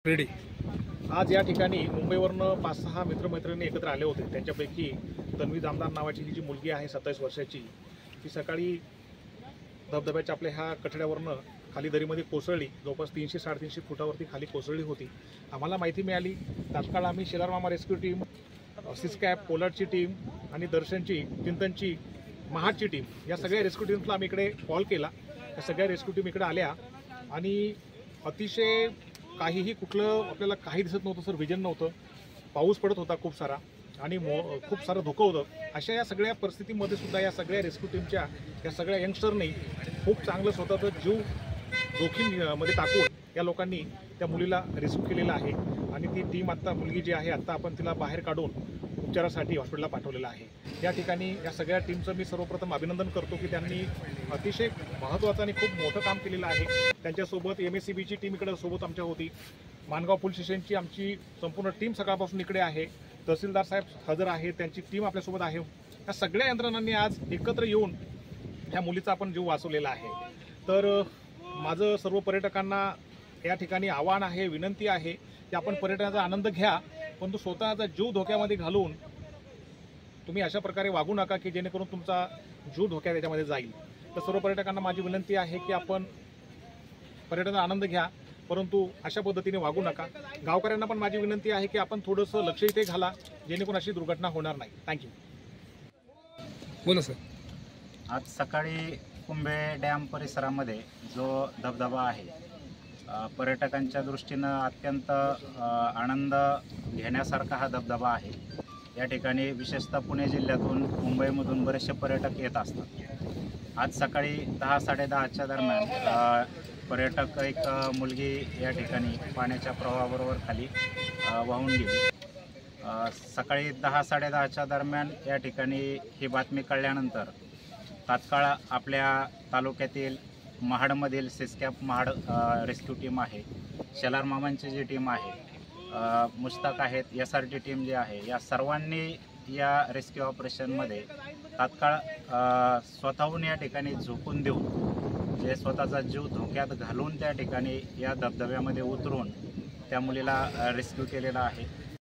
Ready. आज या ठिकाणी मुंबईवरनं 5-6 मित्रमैत्रिणी एकत्र आले होते। त्यांच्यापैकी तन्वी जामदार नावाची ही जी मुलगी आहे 27 वर्षाची, ती सकाळी धबधब्याच्या आपल्या ह्या कठड्यावरनं खाली दरीमध्ये कोसळली। जवळपास 300-350 फुटावरती खाली कोसळली होती। आम्हाला माहिती मिळाली, तात्काळ आम्ही शेलार मामा रेस्क्यू टीम, सिस्कॅप, पोलार्डची टीम आणि दर्शनची, चिंतनची, महाडची टीम, या सगळ्या रेस्क्यू टीम्सला आम्ही इकडे कॉल केला। या सगळ्या रेस्क्यू टीम इकडे आल्या आणि अतिशय काहीही कुठलं आपल्याला काही दिसत नव्हतं सर, विजन नव्हतं, पाऊस पडत होता खूप सारा आणि खूप सारं धोकं होतं। अशा या सगळ्या परिस्थितीमध्ये सुद्धा या सगळ्या रेस्क्यू टीमच्या या सगळ्या यंगस्टरनी खूप चांगलं स्वतःचं जीव जोखीममध्ये टाकून या लोकांनी त्या मुलीला रेस्क्यू केलेला आहे आणि ती टीम आत्ता, मुलगी जी आहे आत्ता आपण तिला बाहेर काढून उपचारासाठी हॉस्पिटलला पाठवलेलं आहे। या ठिकाणी या सगळ्या टीमचं मी सर्वप्रथम अभिनंदन करतो की त्यांनी अतिशय महत्त्वाचं आणि खूप मोठं काम केलेलं आहे। त्यांच्यासोबत MSCBची टीम इकडे सोबत आमच्या होती, माणगाव पोलीस स्टेशनची आमची संपूर्ण टीम सकाळपासून इकडे आहे, तहसीलदार साहेब हजर आहेत, त्यांची टीम आपल्यासोबत आहे। या सगळ्या यंत्रणांनी आज एकत्र येऊन ह्या मुलीचा आपण जीव वाचवलेला आहे। तर माझं सर्व पर्यटकांना या ठिकाणी आव्हान आहे, विनंती आहे की आपण पर्यटनाचा आनंद घ्या, परंतु स्वतःचा जीव धोक्यामध्ये घालून तुम्ही अशा प्रकारे वागू नका की जेणेकरून तुमचा जीव धोक्यात याच्यामध्ये जाईल। तर सर्व पर्यटकांना माझी विनंती आहे की आपण पर्यटनाचा आनंद घ्या, परंतु अशा पद्धतीने वागू नका। गावकऱ्यांना पण माझी विनंती आहे की आपण थोडंसं लक्ष इथे घाला, जेणेकरून अशी दुर्घटना होणार नाही। थँक्यू। बोला सर. आज सकाळी कुंभे डॅम परिसरामध्ये जो धबधबा आहे, पर्यटकांच्या दृष्टीनं अत्यंत आनंद घेण्यासारखा हा धबधबा आहे। या ठिकाणी विशेषतः पुणे जिल्ह्यातून, मुंबईमधून बरेचसे पर्यटक येत असतात। आज सकाळी 10-10:30च्या दरम्यान पर्यटक एक मुलगी या ठिकाणी पाण्याच्या प्रवाहाबरोबर खाली वाहून गेली। सकाळी 10-10:30च्या दरम्यान या ठिकाणी ही बातमी कळल्यानंतर तात्काळ आपल्या तालुक्यातील महाडमधील सिस्कॅप महाड रेस्क्यू टीम आहे, शेलार मामांची जी टीम आहे, मुश्ताक आहेत, SRT टीम जी आहे, या सर्वांनी या रेस्क्यू ऑपरेशनमध्ये तात्काळ स्वतःहून या ठिकाणी झोकून देऊन, जे स्वतःचा जीव धोक्यात घालून त्या ठिकाणी या धबधब्यामध्ये उतरून त्या मुलीला रेस्क्यू केलेला आहे।